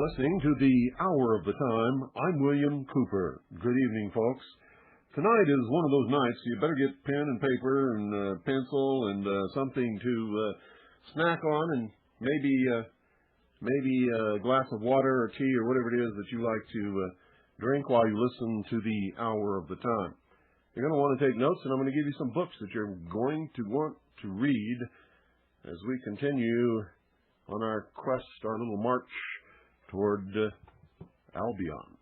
listening to the Hour of the Time. I'm William Cooper. Good evening, folks. Tonight is one of those nights you better get pen and paper and pencil and something to snack on, and maybe a glass of water or tea or whatever it is that you like to drink while you listen to the Hour of the Time. You're going to want to take notes, and I'm going to give you some books that you're going to want to read as we continue on our quest, our little march toward Albion.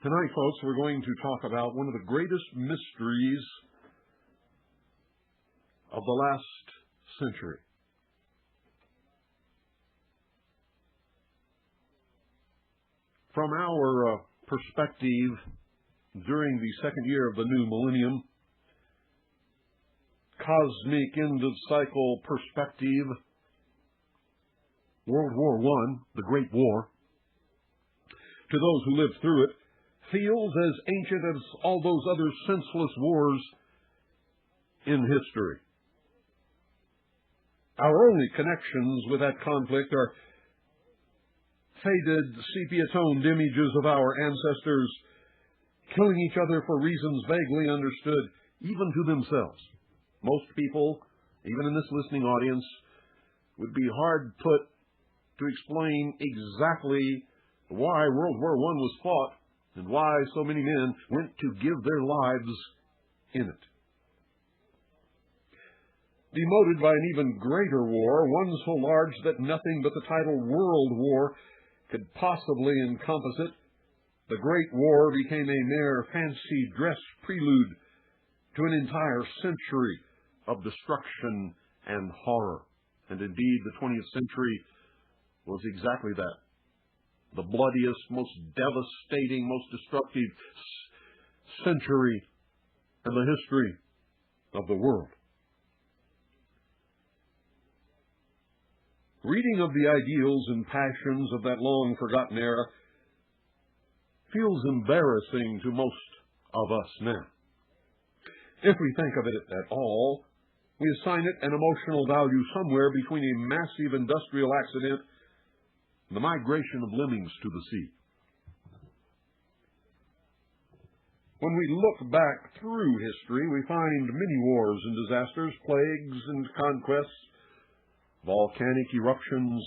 Tonight, folks, we're going to talk about one of the greatest mysteries of the last century. From our perspective, during the second year of the new millennium, cosmic end-of-cycle perspective, World War I, the Great War, to those who lived through it, feels as ancient as all those other senseless wars in history. Our only connections with that conflict are faded, sepia-toned images of our ancestors killing each other for reasons vaguely understood even to themselves. Most people, even in this listening audience, would be hard put to explain exactly why World War I was fought and why so many men went to give their lives in it. Demoted by an even greater war, one so large that nothing but the title World War could possibly encompass it, the Great War became a mere fancy dress prelude to an entire century of destruction and horror. And indeed, the 20th century was exactly that. The bloodiest, most devastating, most destructive century in the history of the world. Reading of the ideals and passions of that long-forgotten era feels embarrassing to most of us now. If we think of it at all, we assign it an emotional value somewhere between a massive industrial accident and the migration of lemmings to the sea. When we look back through history, we find many wars and disasters, plagues and conquests, volcanic eruptions,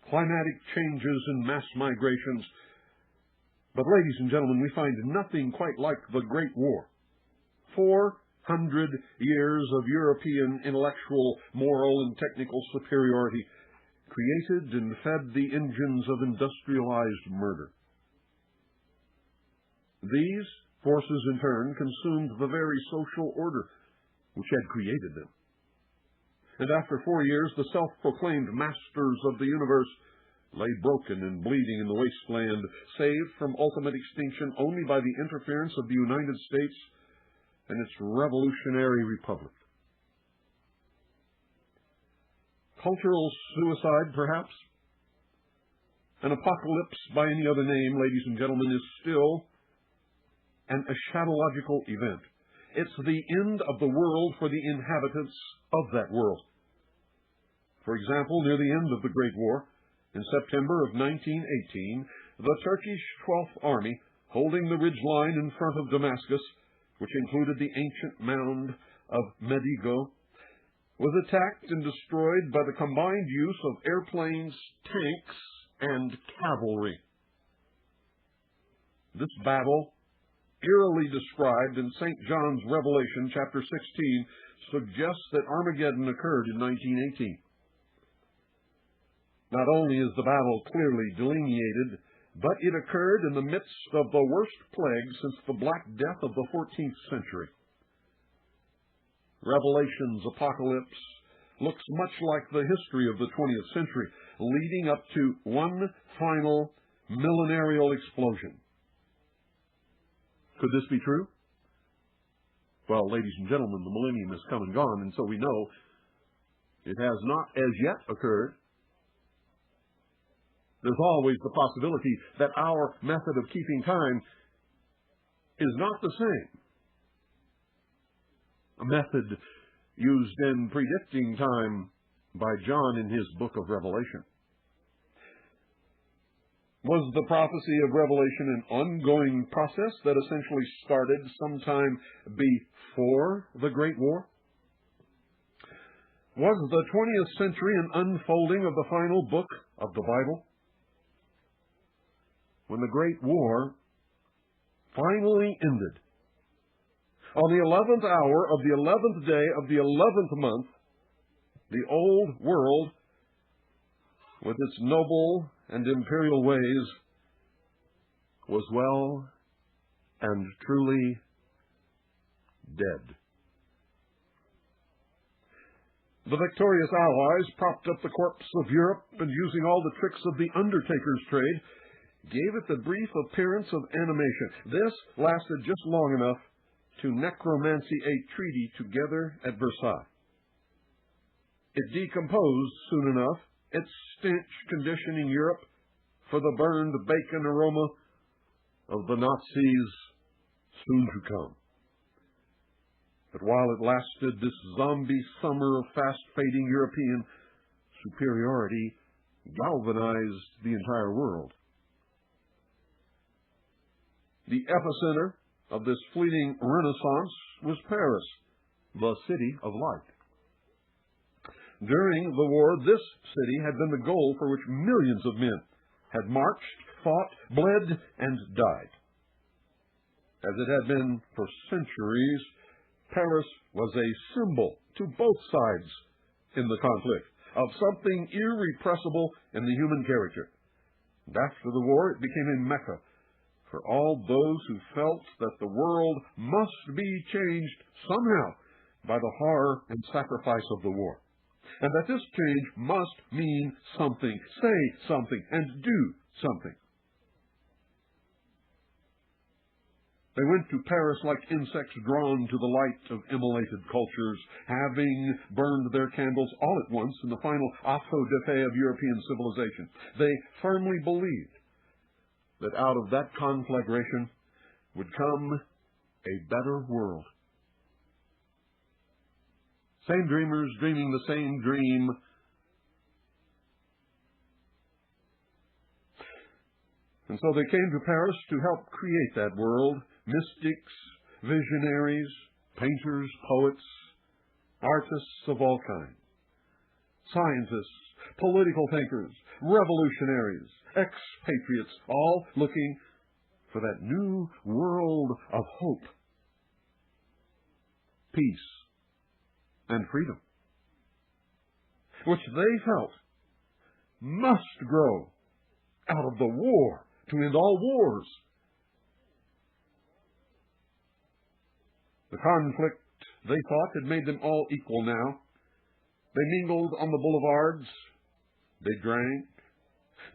climatic changes and mass migrations. But, ladies and gentlemen, we find nothing quite like the Great War. 400 years of European intellectual, moral, and technical superiority created and fed the engines of industrialized murder. These forces, in turn, consumed the very social order which had created them. And after 4 years, the self-proclaimed masters of the universe lay broken and bleeding in the wasteland, saved from ultimate extinction only by the interference of the United States and its revolutionary republic. Cultural suicide, perhaps? An apocalypse by any other name, ladies and gentlemen, is still an eschatological event. It's the end of the world for the inhabitants of that world. For example, near the end of the Great War, in September of 1918, the Turkish 12th Army, holding the ridgeline in front of Damascus, which included the ancient mound of Medigo, was attacked and destroyed by the combined use of airplanes, tanks, and cavalry. This battle, eerily described in St. John's Revelation, chapter 16, suggests that Armageddon occurred in 1918. Not only is the battle clearly delineated, but it occurred in the midst of the worst plague since the Black Death of the 14th century. Revelation's apocalypse looks much like the history of the 20th century, leading up to one final millenarial explosion. Could this be true? Well, ladies and gentlemen, the millennium has come and gone, and so we know it has not as yet occurred. There's always the possibility that our method of keeping time is not the same. A method used in predicting time by John in his book of Revelation. Was the prophecy of Revelation an ongoing process that essentially started sometime before the Great War? Was the 20th century an unfolding of the final book of the Bible? When the Great War finally ended, on the 11th hour of the 11th day of the 11th month, the old world, with its noble and imperial ways, was well and truly dead. The victorious Allies propped up the corpse of Europe and, using all the tricks of the undertaker's trade, gave it the brief appearance of animation. This lasted just long enough to necromancy a treaty together at Versailles. It decomposed soon enough, its stench conditioning Europe for the burned bacon aroma of the Nazis soon to come. But while it lasted, this zombie summer of fast-fading European superiority galvanized the entire world. The epicenter of this fleeting Renaissance was Paris, the city of light. During the war, this city had been the goal for which millions of men had marched, fought, bled, and died. As it had been for centuries, Paris was a symbol to both sides in the conflict of something irrepressible in the human character. And after the war, it became a Mecca for all those who felt that the world must be changed somehow by the horror and sacrifice of the war, and that this change must mean something, say something, and do something. They went to Paris like insects drawn to the light of immolated cultures, having burned their candles all at once in the final auto de fe of European civilization. They firmly believed that out of that conflagration would come a better world. Same dreamers dreaming the same dream. And so they came to Paris to help create that world. Mystics, visionaries, painters, poets, artists of all kinds, scientists, political thinkers, revolutionaries, expatriates, all looking for that new world of hope, peace, and freedom, which they felt must grow out of the war to end all wars. The conflict, they thought, had made them all equal now. They mingled on the boulevards. They drank.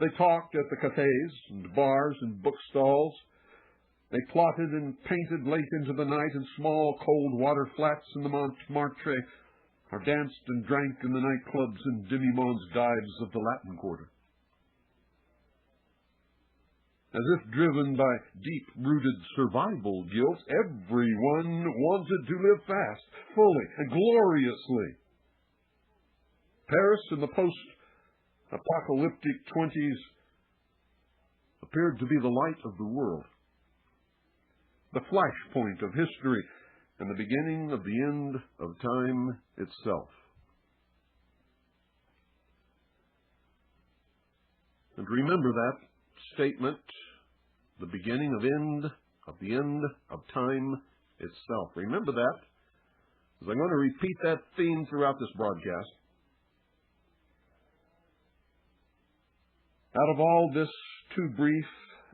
They talked at the cafes and bars and bookstalls. They plotted and painted late into the night in small cold water flats in the Montmartre, or danced and drank in the nightclubs and demi-monde dives of the Latin Quarter. As if driven by deep-rooted survival guilt, everyone wanted to live fast, fully, and gloriously. Paris in the post-apocalyptic 20s appeared to be the light of the world, the flashpoint of history, and the beginning of the end of time itself. And remember that statement, the beginning of the end of time itself. Remember that, as I'm going to repeat that theme throughout this broadcast. Out of all this too brief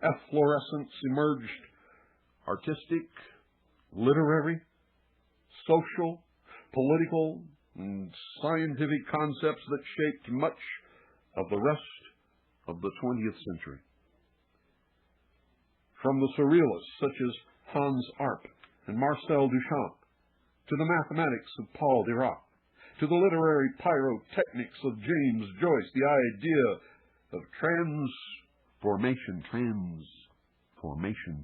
efflorescence emerged artistic, literary, social, political, and scientific concepts that shaped much of the rest of the 20th century. From the Surrealists such as Hans Arp and Marcel Duchamp, to the mathematics of Paul Dirac, to the literary pyrotechnics of James Joyce, the idea of transformation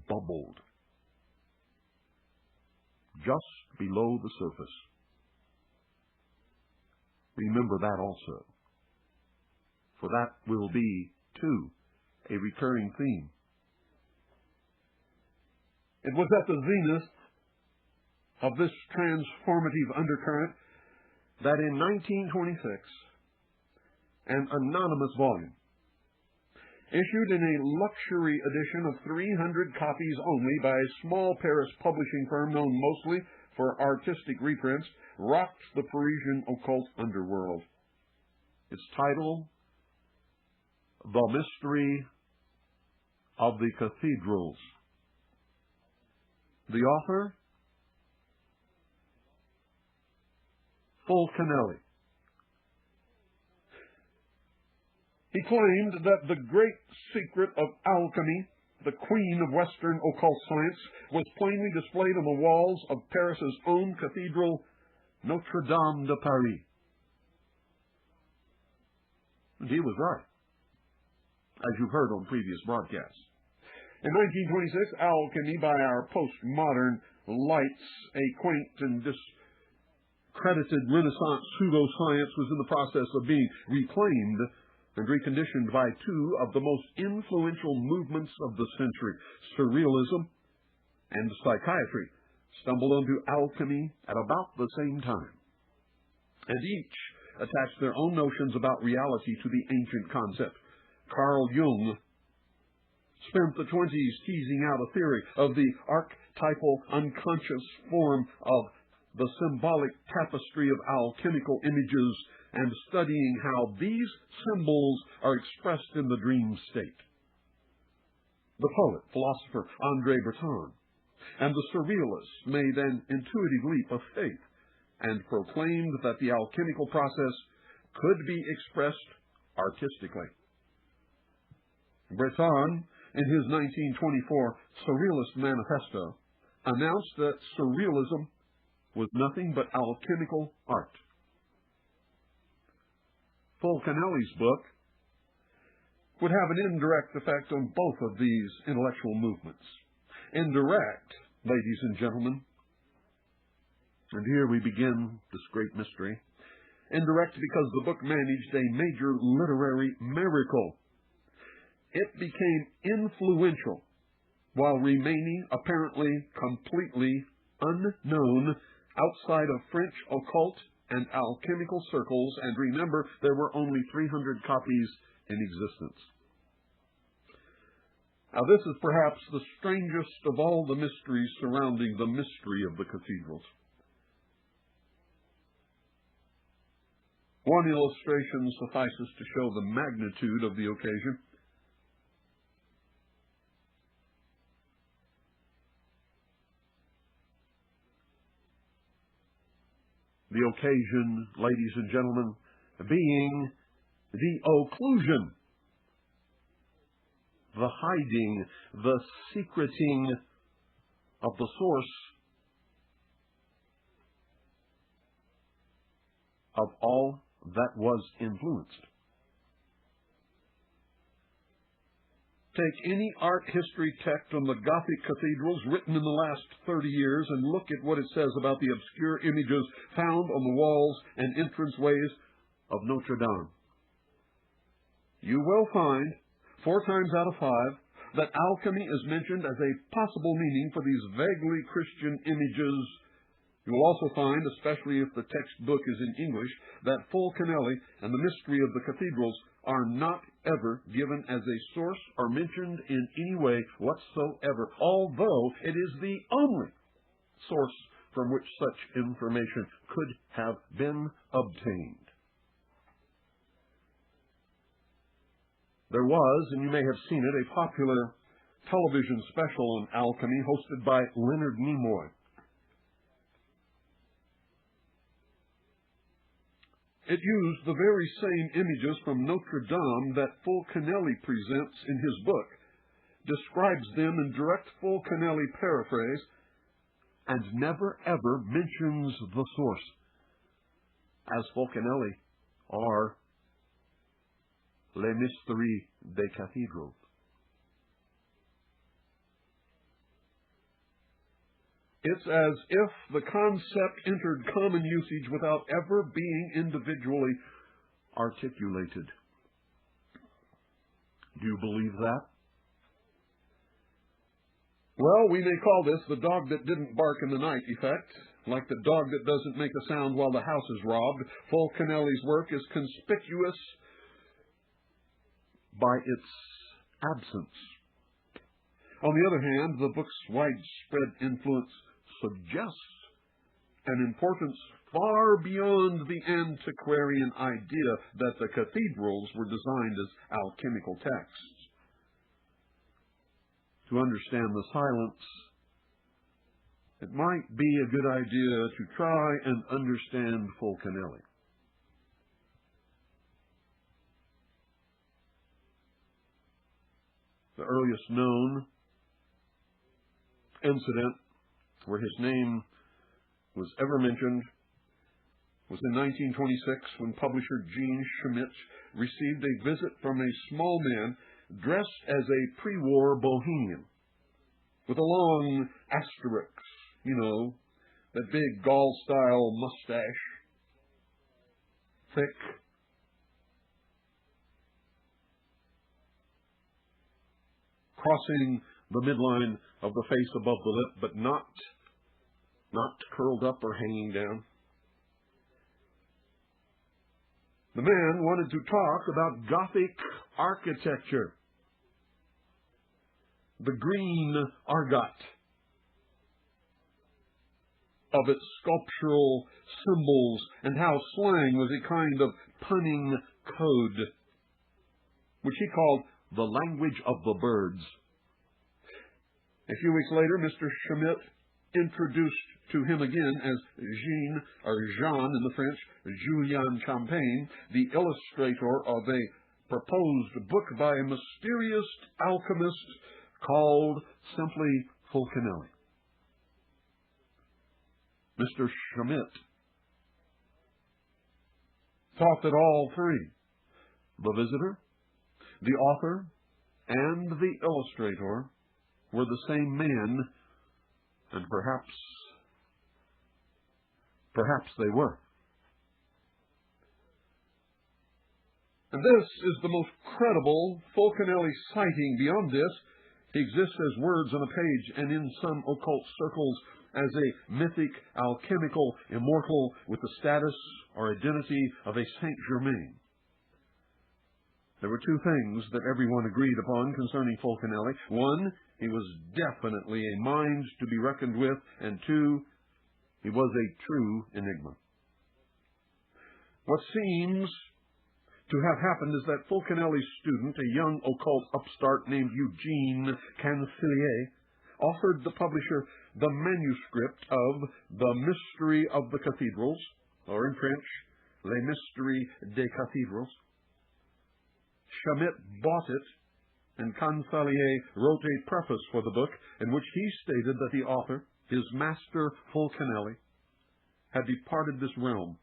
bubbled just below the surface. Remember that also, for that will be, too, a recurring theme. It was at the zenith of this transformative undercurrent that in 1926, an anonymous volume, issued in a luxury edition of 300 copies only by a small Paris publishing firm known mostly for artistic reprints, rocked the Parisian occult underworld. Its title, The Mystery of the Cathedrals. The author, Fulcanelli. He claimed that the great secret of alchemy, the queen of Western occult science, was plainly displayed on the walls of Paris's own cathedral, Notre Dame de Paris. And he was right, as you've heard on previous broadcasts. In 1926, alchemy by our postmodern lights, a quaint and discredited Renaissance pseudoscience, was in the process of being reclaimed and reconditioned by two of the most influential movements of the century, Surrealism and psychiatry stumbled onto alchemy at about the same time, and each attached their own notions about reality to the ancient concept. Carl Jung spent the 20s teasing out a theory of the archetypal unconscious form of the symbolic tapestry of alchemical images and studying how these symbols are expressed in the dream state. The poet, philosopher André Breton and the Surrealists made an intuitive leap of faith and proclaimed that the alchemical process could be expressed artistically. Breton, in his 1924 Surrealist Manifesto, announced that Surrealism was nothing but alchemical art. Fulcanelli's book would have an indirect effect on both of these intellectual movements. Indirect, ladies and gentlemen, and here we begin this great mystery. Indirect because the book managed a major literary miracle. It became influential while remaining apparently completely unknown outside of French occult and alchemical circles, and remember, there were only 300 copies in existence. Now, this is perhaps the strangest of all the mysteries surrounding the mystery of the cathedrals. One illustration suffices to show the magnitude of the occasion. The occasion, ladies and gentlemen, being the occlusion, the hiding, the secreting of the source of all that was influenced. Take any art history text on the Gothic cathedrals written in the last 30 years and look at what it says about the obscure images found on the walls and entranceways of Notre Dame. You will find, 4 times out of 5, that alchemy is mentioned as a possible meaning for these vaguely Christian images. You will also find, especially if the textbook is in English, that Fulcanelli and the mystery of the cathedrals are not ever given as a source or mentioned in any way whatsoever, although it is the only source from which such information could have been obtained. There was, and you may have seen it, a popular television special on alchemy hosted by Leonard Nimoy. It used the very same images from Notre Dame that Fulcanelli presents in his book, describes them in direct Fulcanelli paraphrase, and never ever mentions the source, as Fulcanelli are les mystères des cathedrals. It's as if the concept entered common usage without ever being individually articulated. Do you believe that? Well, we may call this the dog that didn't bark in the night effect, like the dog that doesn't make a sound while the house is robbed. Fulcanelli's work is conspicuous by its absence. On the other hand, the book's widespread influence suggests an importance far beyond the antiquarian idea that the cathedrals were designed as alchemical texts. To understand the silence, it might be a good idea to try and understand Fulcanelli. The earliest known incident where his name was ever mentioned was in 1926 when publisher Jean Schmidt received a visit from a small man dressed as a pre-war bohemian with a long asterisk, that big Gaul-style mustache, thick, crossing the midline of the face above the lip, but not curled up or hanging down. The man wanted to talk about Gothic architecture, the green argot of its sculptural symbols, and how slang was a kind of punning code, which he called the language of the birds. A few weeks later, Mr. Schmidt introduced to him again as Jean in the French, Julien Champagne, the illustrator of a proposed book by a mysterious alchemist called simply Fulcanelli. Mr. Schmidt thought that all three, the visitor, the author, and the illustrator, were the same man, and perhaps they were. And this is the most credible Fulcanelli sighting. Beyond this, he exists as words on a page, and in some occult circles as a mythic, alchemical, immortal with the status or identity of a Saint Germain. There were two things that everyone agreed upon concerning Fulcanelli. One, he was definitely a mind to be reckoned with, and two, he was a true enigma. What seems to have happened is that Fulcanelli's student, a young occult upstart named Eugene Cancelier, offered the publisher the manuscript of The Mystery of the Cathedrals, or in French, Les Mysteries des Cathedrals. Schmidt bought it, and Cancelier wrote a preface for the book in which he stated that the author, his master Fulcanelli, had departed this realm.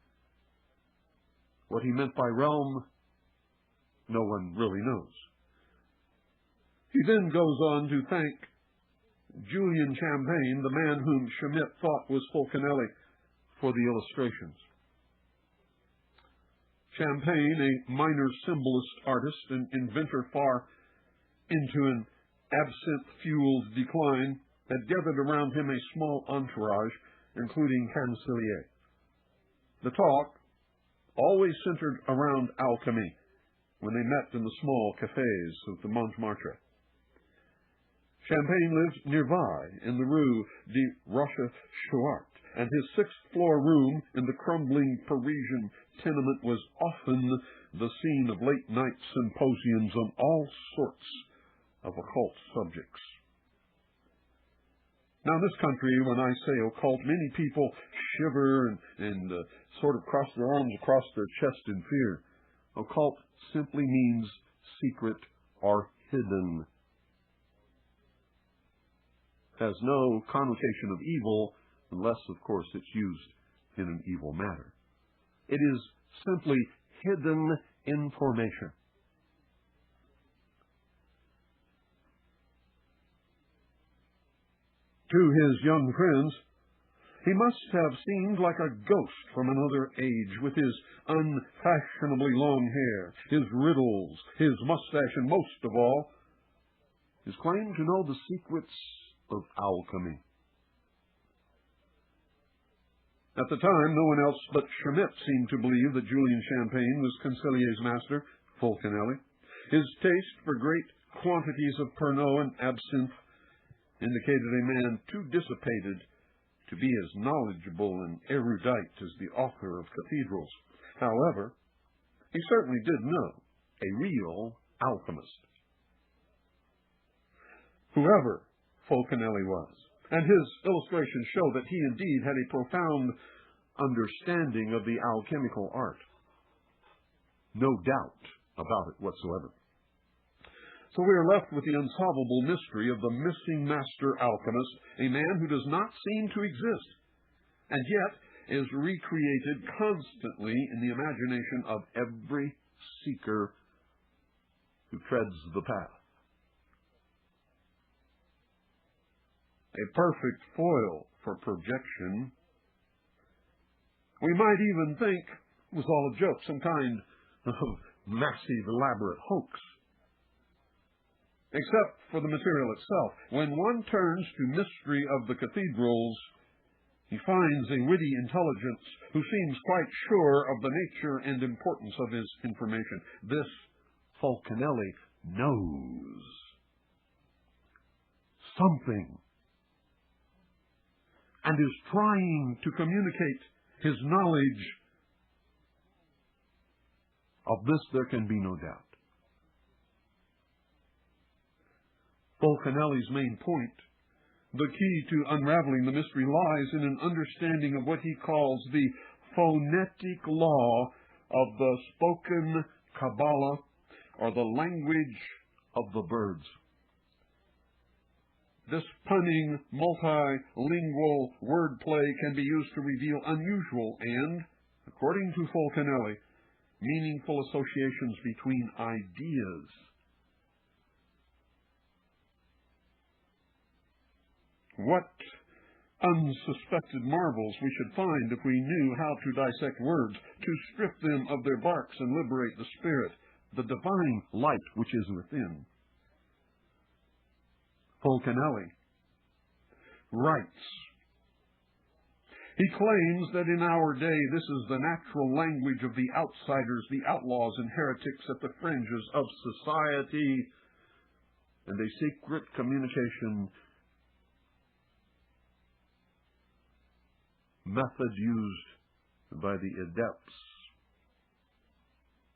What he meant by realm, no one really knows. He then goes on to thank Julien Champagne, the man whom Schmidt thought was Fulcanelli, for the illustrations. Champagne, a minor symbolist artist and inventor far into an absinthe-fueled decline, had gathered around him a small entourage, including Cancelier. The talk always centered around alchemy when they met in the small cafes of the Montmartre. Champagne lived nearby in the Rue de Rochechouart, and his sixth-floor room in the crumbling Parisian tenement was often the scene of late-night symposiums on all sorts of occult subjects. Now, in this country, when I say occult, many people shiver and sort of cross their arms across their chest in fear. Occult simply means secret or hidden. It has no connotation of evil, unless, of course, it's used in an evil manner. It is simply hidden information. To his young friends, he must have seemed like a ghost from another age, with his unfashionably long hair, his riddles, his mustache, and most of all, his claim to know the secrets of alchemy. At the time, no one else but Schmidt seemed to believe that Julien Champagne was Cancelier's master, Fulcanelli. His taste for great quantities of Pernod and absinthe indicated a man too dissipated to be as knowledgeable and erudite as the author of Cathedrals. However, he certainly did know a real alchemist. Whoever Fulcanelli was, and his illustrations show that he indeed had a profound understanding of the alchemical art. No doubt about it whatsoever. So we are left with the unsolvable mystery of the missing master alchemist, a man who does not seem to exist, and yet is recreated constantly in the imagination of every seeker who treads the path. A perfect foil for projection. We might even think it was all a joke, some kind of massive, elaborate hoax. except for the material itself. When one turns to mystery of the cathedrals, he finds a witty intelligence who seems quite sure of the nature and importance of his information. This Fulcanelli knows something and is trying to communicate his knowledge. Of this there can be no doubt. Fulcanelli's main point, the key to unraveling the mystery, lies in an understanding of what he calls the phonetic law of the spoken Kabbalah, or the language of the birds. This punning, multilingual wordplay can be used to reveal unusual and, according to Fulcanelli, meaningful associations between ideas. What unsuspected marvels we should find if we knew how to dissect words, to strip them of their barks and liberate the spirit, the divine light which is within. Fulcanelli writes, he claims that in our day this is the natural language of the outsiders, the outlaws and heretics at the fringes of society, and a secret communication method used by the adepts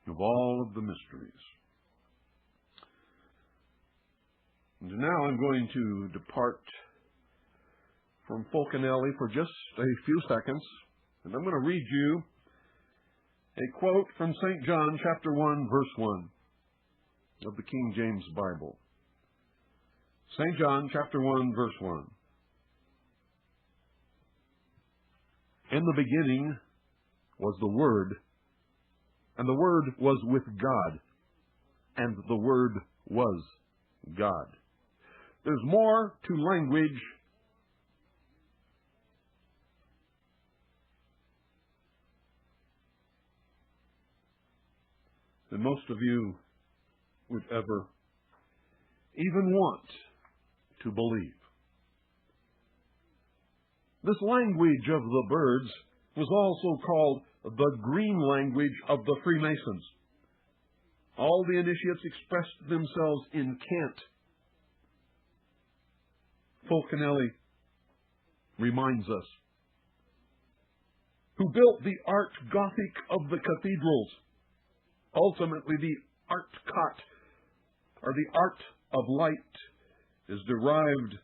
of all of the mysteries. And now I'm going to depart from Fulcanelli for just a few seconds, and I'm going to read you a quote from St. John chapter 1, verse 1 of the King James Bible. St. John chapter 1, verse 1. In the beginning was the Word, and the Word was with God, and the Word was God. There's more to language than most of you would ever even want to believe. This language of the birds was also called the green language of the Freemasons. All the initiates expressed themselves in cant. Fulcanelli reminds us, who built the art Gothic of the cathedrals. Ultimately, the art cot, or the art of light, is derived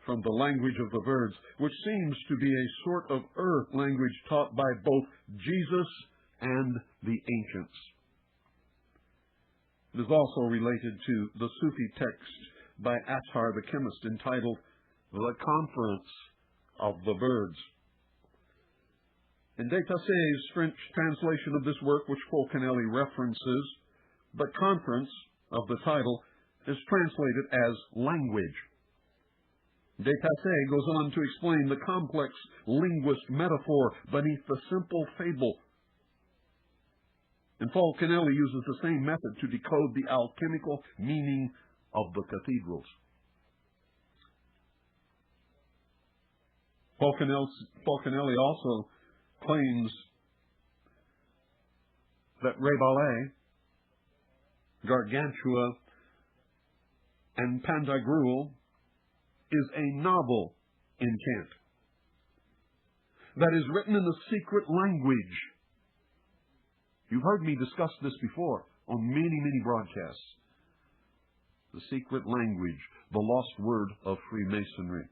from the language of the birds, which seems to be a sort of earth language taught by both Jesus and the ancients. It is also related to the Sufi text by Attar the chemist entitled The Conference of the Birds. In Détassé's French translation of this work, which Fulcanelli references, the conference of the title is translated as language. Détassé goes on to explain the complex linguist metaphor beneath the simple fable. And Fulcanelli uses the same method to decode the alchemical meaning of the cathedrals. Fulcanelli also claims that Rabelais, Gargantua, and Pantagruel is a novel in cant that is written in the secret language. You've heard me discuss this before on many, many broadcasts. The secret language, the lost word of Freemasonry.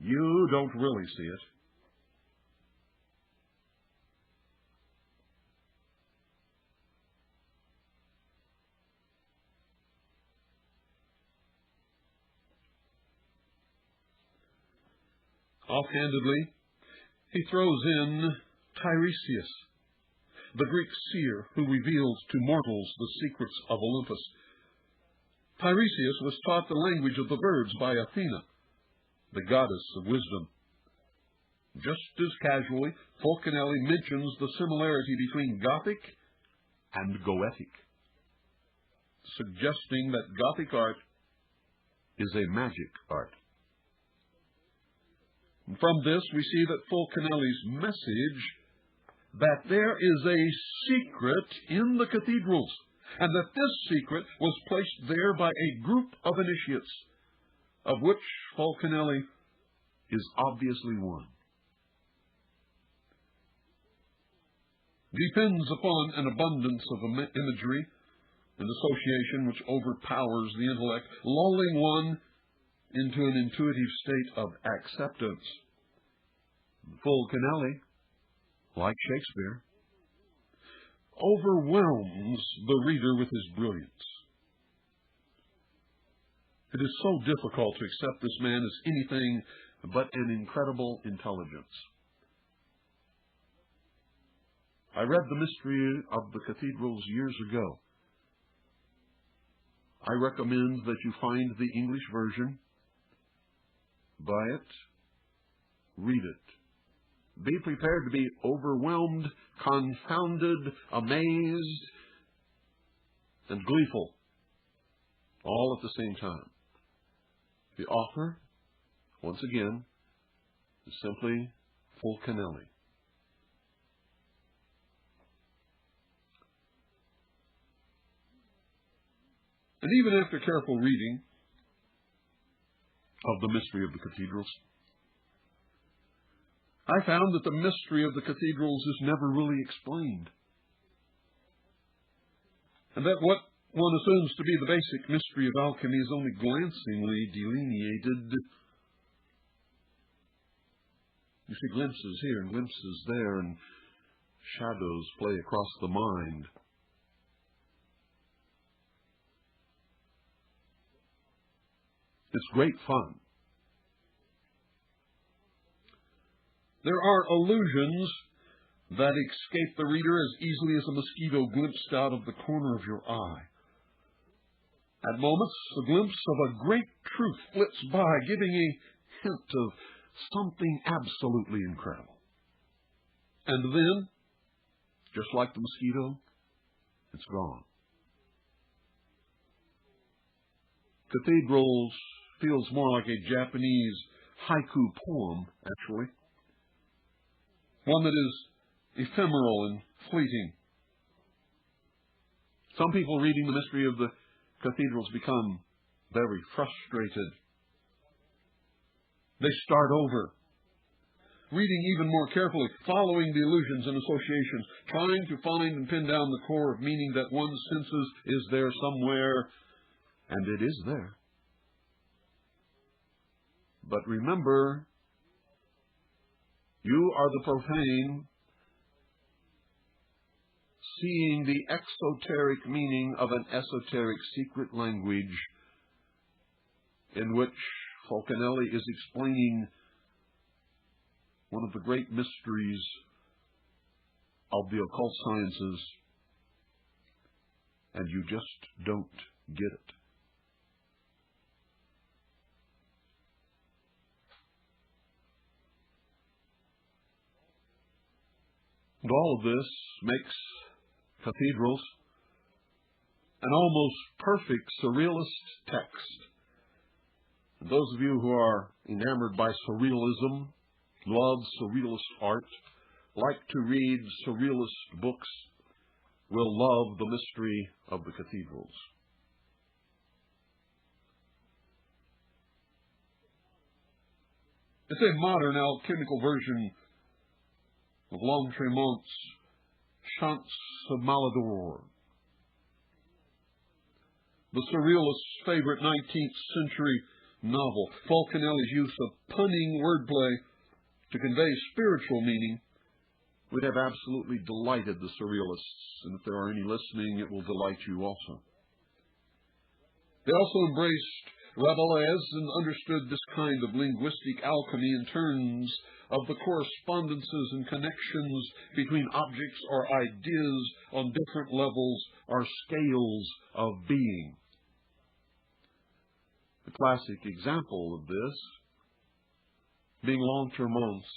You don't really see it. Offhandedly, he throws in Tiresias, the Greek seer who reveals to mortals the secrets of Olympus. Tiresias was taught the language of the birds by Athena, the goddess of wisdom. Just as casually, Fulcanelli mentions the similarity between Gothic and Goetic, suggesting that Gothic art is a magic art. And from this, we see that Fulcanelli's message that there is a secret in the cathedrals, and that this secret was placed there by a group of initiates, of which Fulcanelli is obviously one, depends upon an abundance of imagery and association which overpowers the intellect, lulling one into an intuitive state of acceptance. Fulcanelli, like Shakespeare, overwhelms the reader with his brilliance. It is so difficult to accept this man as anything but an incredible intelligence. I read The Mystery of the Cathedrals years ago. I recommend that you find the English version, buy it, read it. Be prepared to be overwhelmed, confounded, amazed, and gleeful, all at the same time. The author, once again, is simply Fulcanelli. And even after careful reading of The Mystery of the Cathedrals, I found that the mystery of the cathedrals is never really explained, and that what one assumes to be the basic mystery of alchemy is only glancingly delineated. You see glimpses here and glimpses there, and shadows play across the mind. It's great fun. There are illusions that escape the reader as easily as a mosquito glimpsed out of the corner of your eye. At moments, a glimpse of a great truth flits by, giving a hint of something absolutely incredible. And then, just like the mosquito, it's gone. Cathedrals feels more like a Japanese haiku poem, actually. One that is ephemeral and fleeting. Some people reading the mystery of the cathedrals become very frustrated. They start over, reading even more carefully, following the allusions and associations, trying to find and pin down the core of meaning that one senses is there somewhere, and it is there. But remember, you are the profane, seeing the exoteric meaning of an esoteric secret language in which Fulcanelli is explaining one of the great mysteries of the occult sciences, and you just don't get it. And all of this makes cathedrals an almost perfect surrealist text. And those of you who are enamored by surrealism, love surrealist art, like to read surrealist books, will love the mystery of the cathedrals. It's a modern alchemical version of L'Entremont's Chants of Malador, the surrealist's favorite 19th century novel. Fulcanelli's use of punning wordplay to convey spiritual meaning would have absolutely delighted the Surrealists, and if there are any listening, it will delight you also. They also embraced Rabelais and understood this kind of linguistic alchemy in terms of the correspondences and connections between objects or ideas on different levels or scales of being. The classic example of this being L'Entremont's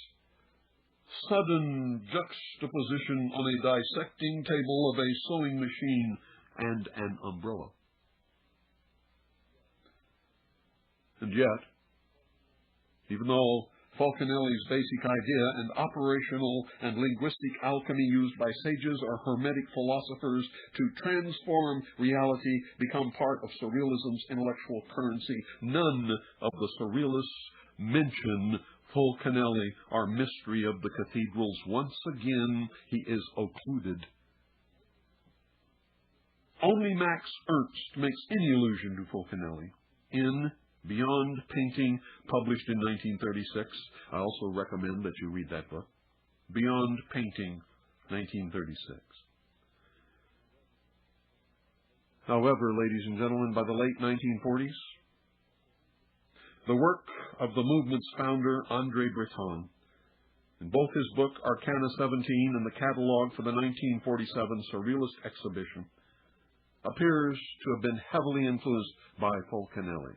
sudden juxtaposition on a dissecting table of a sewing machine and an umbrella. And yet, even though Fulcanelli's basic idea and operational and linguistic alchemy used by sages or hermetic philosophers to transform reality become part of Surrealism's intellectual currency, none of the Surrealists mention Fulcanelli or mystery of the cathedrals. Once again, he is occluded. Only Max Ernst makes any allusion to Fulcanelli in Beyond Painting, published in 1936. I also recommend that you read that book. Beyond Painting, 1936. However, ladies and gentlemen, by the late 1940s, the work of the movement's founder, André Breton, in both his book Arcana 17 and the catalog for the 1947 Surrealist exhibition, appears to have been heavily influenced by Fulcanelli.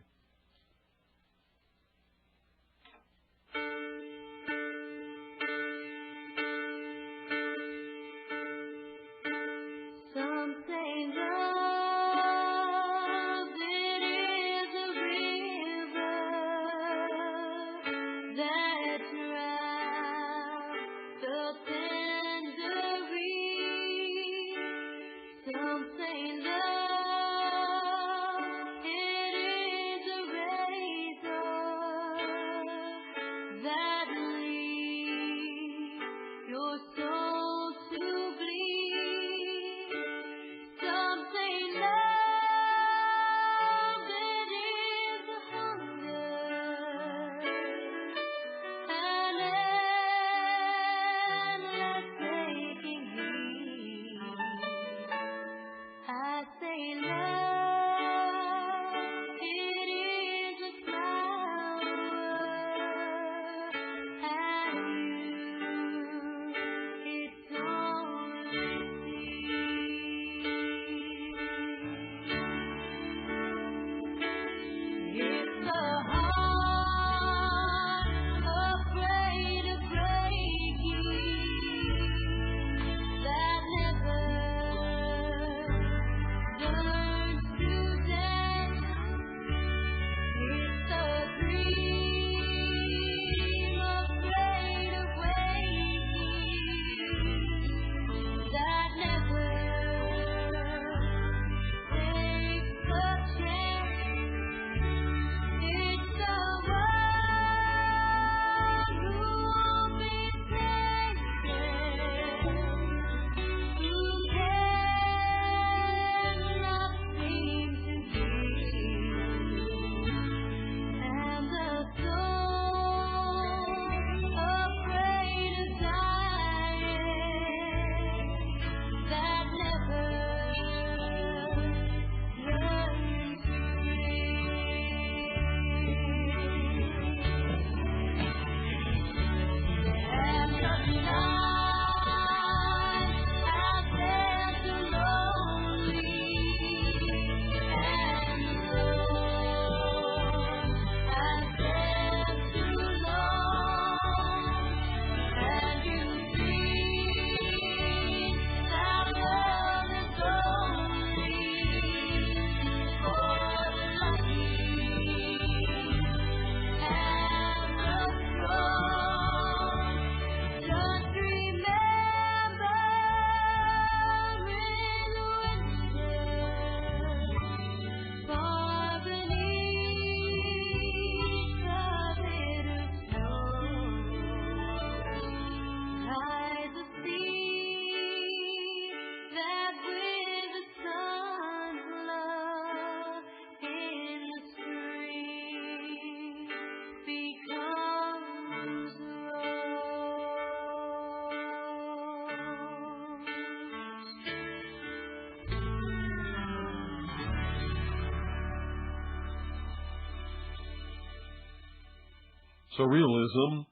Surrealism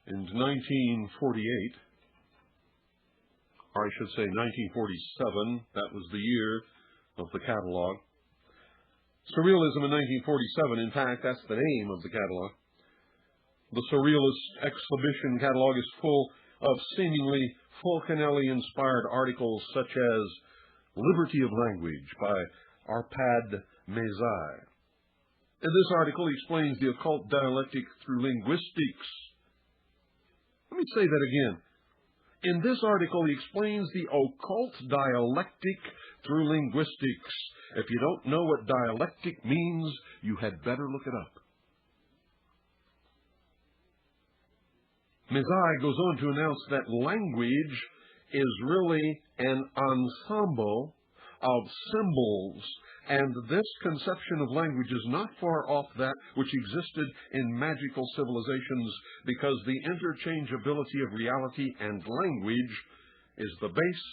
in 1948, or I should say 1947, that was the year of the catalog. Surrealism in 1947, in fact, that's the name of the catalog. The Surrealist exhibition catalog is full of seemingly Fulcanelli-inspired articles such as Liberty of Language by Arpad Mezai. And this article explains the occult dialectic through linguistics. Let me say that again. In this article, he explains the occult dialectic through linguistics. If you don't know what dialectic means, you had better look it up. Mezai goes on to announce that language is really an ensemble of symbols, and this conception of language is not far off that which existed in magical civilizations, because the interchangeability of reality and language is the base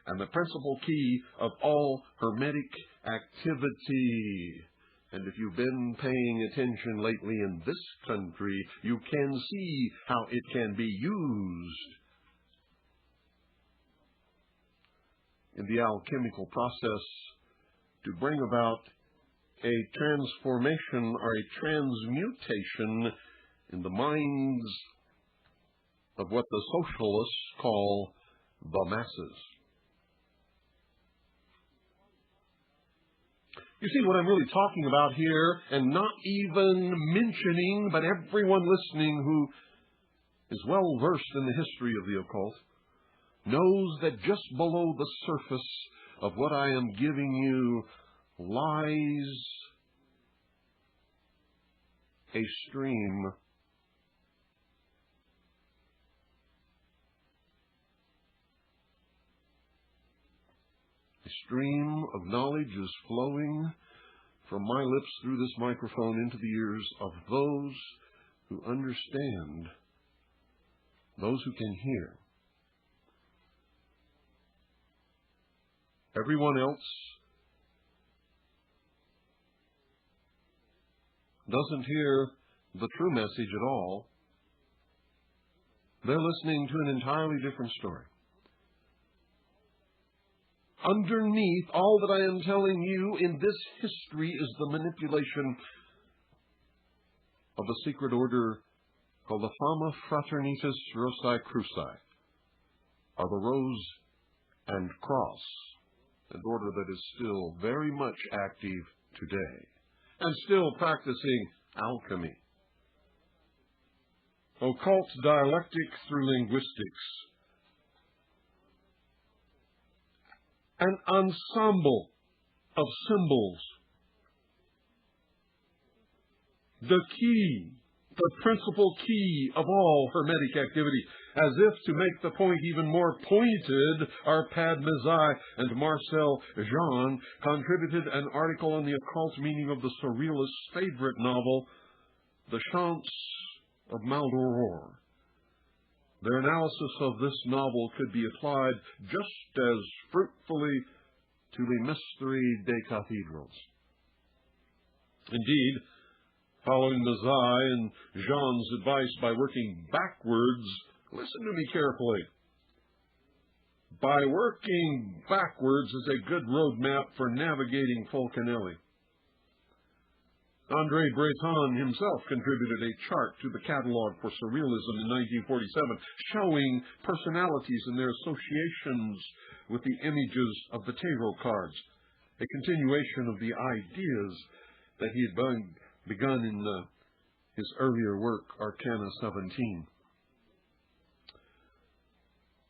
and the principal key of all Hermetic activity. And if you've been paying attention lately in this country, you can see how it can be used in the alchemical process to bring about a transformation or a transmutation in the minds of what the socialists call the masses. You see what I'm really talking about here, and not even mentioning, but everyone listening who is well versed in the history of the occult knows that just below the surface of what I am giving you lies a stream of knowledge is flowing from my lips through this microphone into the ears of those who understand, those who can hear. Everyone else doesn't hear the true message at all. They're listening to an entirely different story. Underneath all that I am telling you in this history is the manipulation of a secret order called the Fama Fraternitas Rosae Cruci, or the Rose and Cross, an order that is still very much active today and still practicing alchemy. Occult dialectic through linguistics. An ensemble of symbols. The key, the principal key of all Hermetic activity. As if to make the point even more pointed, Arpad Mezai and Marcel Jean contributed an article on the occult meaning of the Surrealist's favorite novel, The Chants of Maldoror. Their analysis of this novel could be applied just as fruitfully to the Mystery des Cathedrals. Indeed, following Mezai and Jean's advice by working backwards, listen to me carefully. By working backwards is a good roadmap for navigating Fulcanelli. André Breton himself contributed a chart to the catalog for Surrealism in 1947, showing personalities and their associations with the images of the tarot cards, a continuation of the ideas that he had begun in his earlier work, Arcana 17.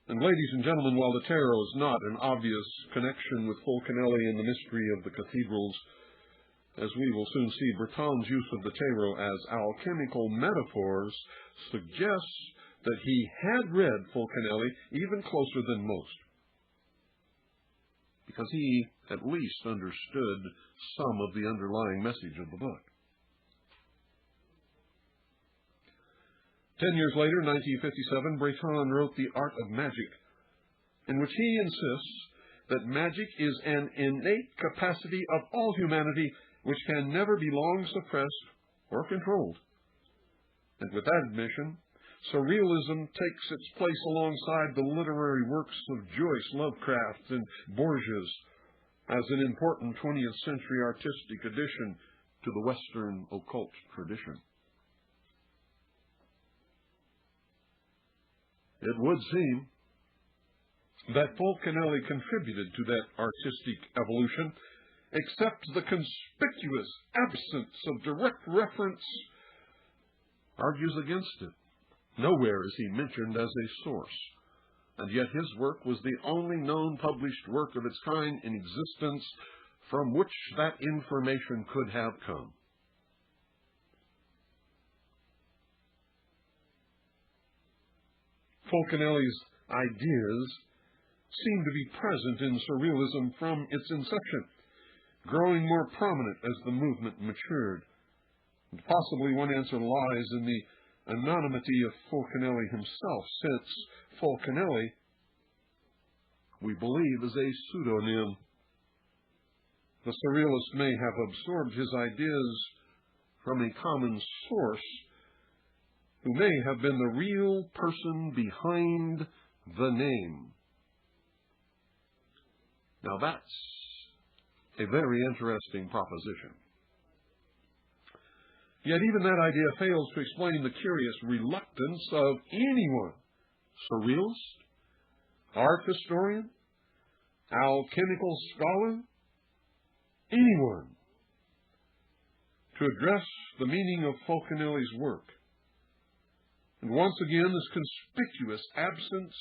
And ladies and gentlemen, while the tarot is not an obvious connection with Fulcanelli and the mystery of the cathedrals, as we will soon see, Breton's use of the tarot as alchemical metaphors suggests that he had read Fulcanelli even closer than most, because he at least understood some of the underlying message of the book. 10 years later, 1957, Breton wrote The Art of Magic, in which he insists that magic is an innate capacity of all humanity which can never be long suppressed or controlled. And with that admission, Surrealism takes its place alongside the literary works of Joyce, Lovecraft, and Borges as an important 20th century artistic addition to the Western occult tradition. It would seem that Fulcanelli contributed to that artistic evolution, except the conspicuous absence of direct reference argues against it. Nowhere is he mentioned as a source, and yet his work was the only known published work of its kind in existence from which that information could have come. Fulcanelli's ideas seem to be present in Surrealism from its inception, growing more prominent as the movement matured. And possibly one answer lies in the anonymity of Fulcanelli himself, since Fulcanelli, we believe, is a pseudonym. The Surrealist may have absorbed his ideas from a common source, who may have been the real person behind the name. Now that's a very interesting proposition. Yet even that idea fails to explain the curious reluctance of anyone, surrealist, art historian, alchemical scholar, anyone, to address the meaning of Fulcanelli's work. And once again, this conspicuous absence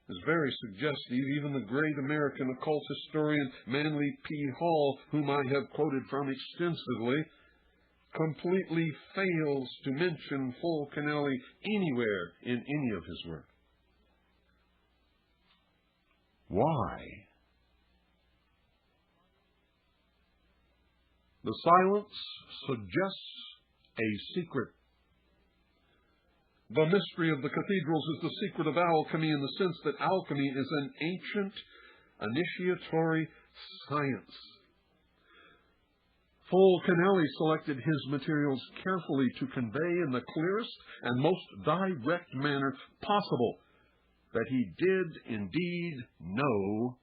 is very suggestive. Even the great American occult historian Manly P. Hall, whom I have quoted from extensively, completely fails to mention Fulcanelli anywhere in any of his work. Why? The silence suggests a secret. The mystery of the cathedrals is the secret of alchemy, in the sense that alchemy is an ancient initiatory science. Fulcanelli selected his materials carefully to convey in the clearest and most direct manner possible that he did indeed know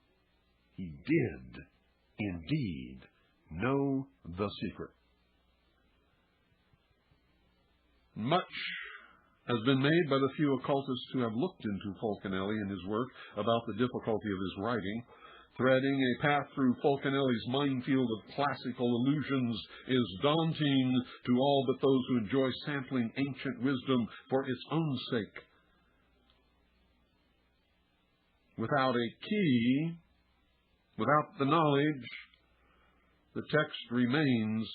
the secret. Much has been made by the few occultists who have looked into Fulcanelli and his work about the difficulty of his writing. Threading a path through Fulcanelli's minefield of classical illusions is daunting to all but those who enjoy sampling ancient wisdom for its own sake. Without a key, without the knowledge, the text remains,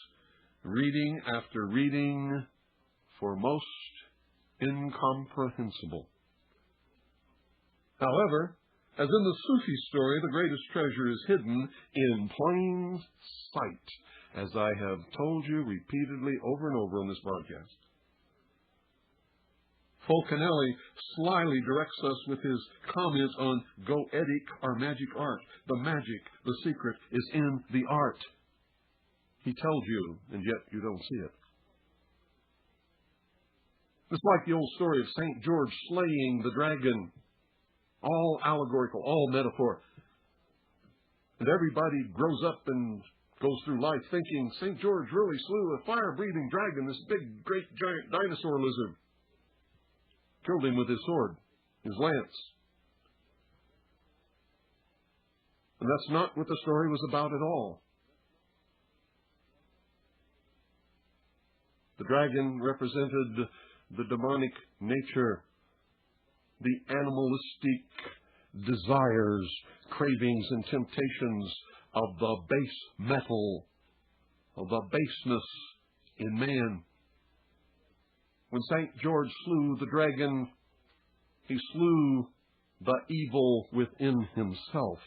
reading after reading, for most incomprehensible. However, as in the Sufi story, the greatest treasure is hidden in plain sight, as I have told you repeatedly over and over on this broadcast. Fulcanelli slyly directs us with his comments on goetic, or magic art. The magic, the secret, is in the art. He tells you, and yet you don't see it. It's like the old story of St. George slaying the dragon. All allegorical, all metaphor. And everybody grows up and goes through life thinking St. George really slew a fire-breathing dragon, this big, great, giant dinosaur lizard. Killed him with his sword, his lance. And that's not what the story was about at all. The dragon represented the demonic nature, the animalistic desires, cravings, and temptations of the base metal, of the baseness in man. When St. George slew the dragon, he slew the evil within himself.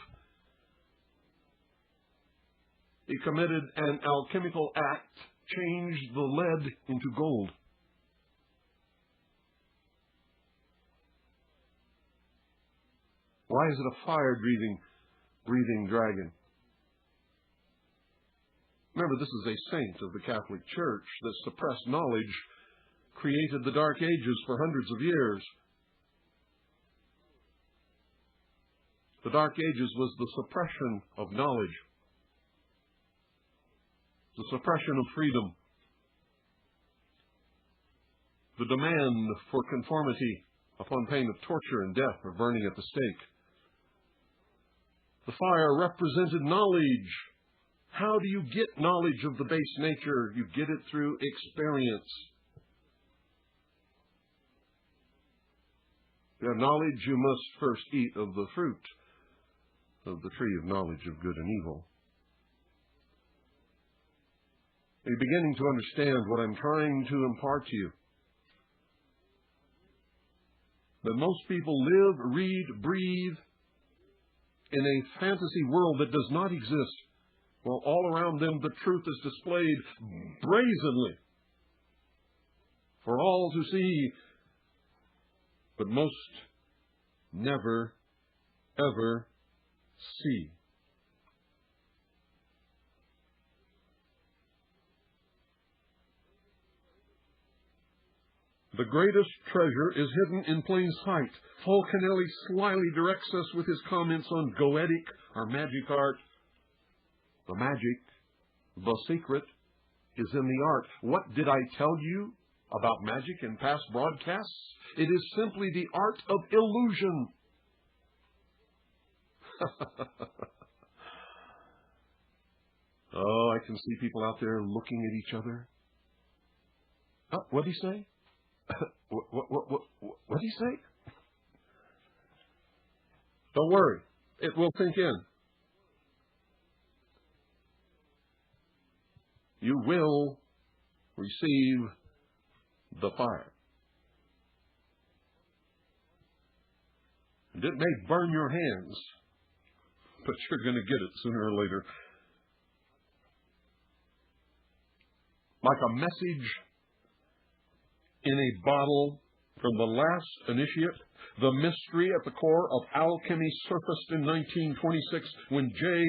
He committed an alchemical act, changed the lead into gold. Why is it a fire-breathing dragon? Remember, this is a saint of the Catholic Church that suppressed knowledge created the Dark Ages for hundreds of years. The Dark Ages was the suppression of knowledge, the suppression of freedom, the demand for conformity upon pain of torture and death or burning at the stake. The fire represented knowledge. How do you get knowledge of the base nature? You get it through experience. To have knowledge, you must first eat of the fruit of the tree of knowledge of good and evil. Are you beginning to understand what I'm trying to impart to you? That most people live, read, breathe in a fantasy world that does not exist, while all around them the truth is displayed brazenly for all to see, but most never, ever see. The greatest treasure is hidden in plain sight. Fulcanelli slyly directs us with his comments on goetic, or magic art. The magic, the secret, is in the art. What did I tell you about magic in past broadcasts? It is simply the art of illusion. Oh, I can see people out there looking at each other. What did he say? What did he say? Don't worry. It will sink in. You will receive the fire. And it may burn your hands, but you're going to get it sooner or later. Like a message in a bottle from the last initiate, the mystery at the core of alchemy surfaced in 1926 when J.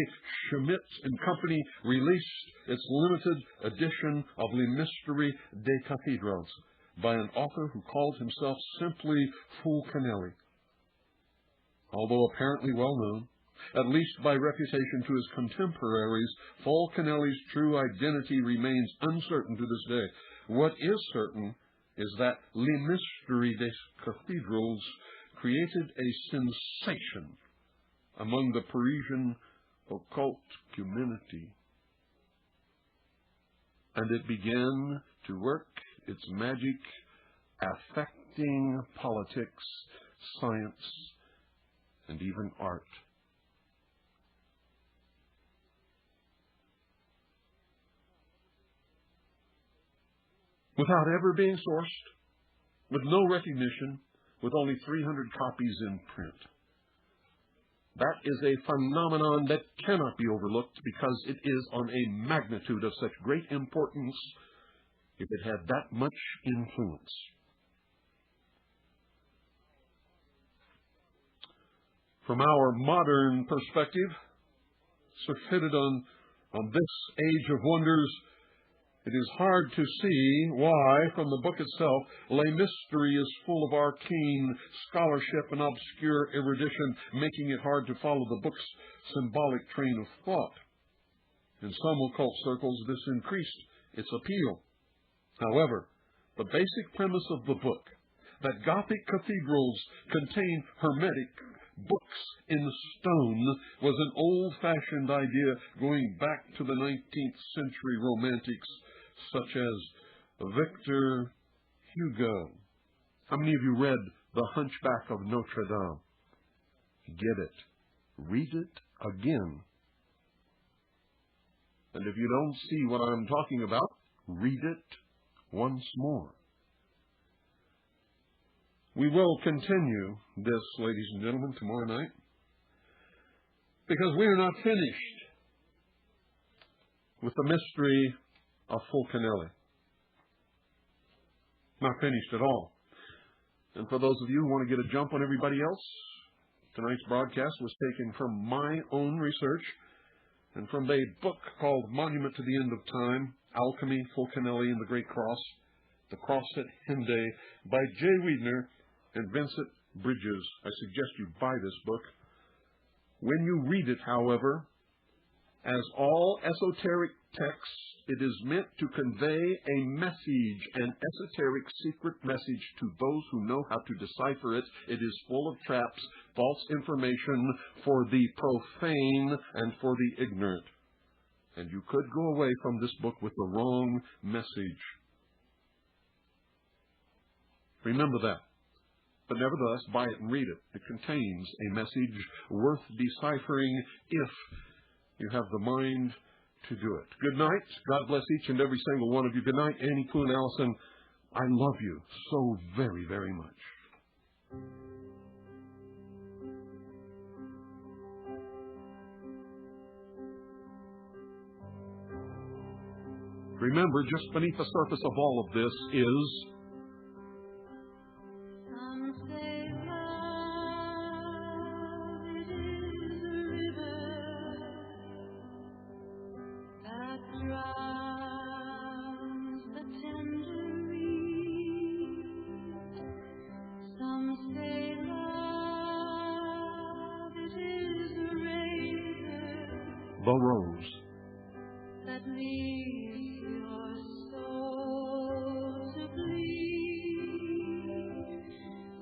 Schmidt and Company released its limited edition of Le Mystère des Cathedrals by an author who called himself simply Fulcanelli. Although apparently well known, at least by reputation to his contemporaries, Fulcanelli's true identity remains uncertain to this day. What is certain is that Le Mystère des Cathedrals created a sensation among the Parisian occult community. And it began to work its magic, affecting politics, science, and even art. Without ever being sourced, with no recognition, with only 300 copies in print. That is a phenomenon that cannot be overlooked because it is on a magnitude of such great importance if it had that much influence. From our modern perspective, surfeited on this age of wonders, it is hard to see why, from the book itself, Le Mystère is full of arcane scholarship and obscure erudition, making it hard to follow the book's symbolic train of thought. In some occult circles, this increased its appeal. However, the basic premise of the book, that Gothic cathedrals contain hermetic books in stone, was an old-fashioned idea going back to the 19th century romantics such as Victor Hugo. How many of you read The Hunchback of Notre Dame? Get it. Read it again. And if you don't see what I'm talking about, read it once more. We will continue this, ladies and gentlemen, tomorrow night, because we are not finished with the mystery of Fulcanelli. Not finished at all. And for those of you who want to get a jump on everybody else, tonight's broadcast was taken from my own research and from a book called Monument to the End of Time, Alchemy, Fulcanelli, and the Great Cross, The Cross at Henday by J. Wiedner and Vincent Bridges. I suggest you buy this book. When you read it, however, as all esoteric texts, it is meant to convey a message, an esoteric secret message to those who know how to decipher it. It is full of traps, false information for the profane and for the ignorant. And you could go away from this book with the wrong message. Remember that. But nevertheless, buy it and read it. It contains a message worth deciphering if you have the mind to do it. Good night. God bless each and every single one of you. Good night, Annie, Poon, Allison. I love you so very, very much. Remember, just beneath the surface of all of this is the rose that leaves your soul to bleed.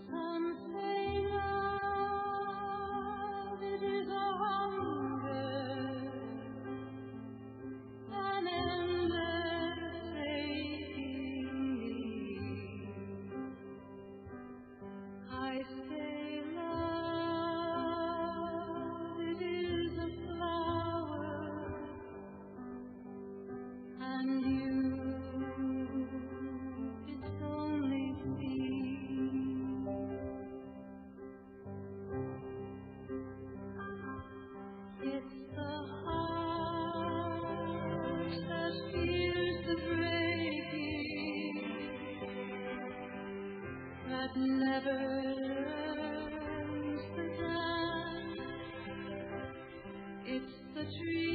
Some say love, it is a hunger, an endless aching need. I say love, it is a flower, and you, it's only seed. It's the heart that feels the breaking, that never learns the dance. It's the tree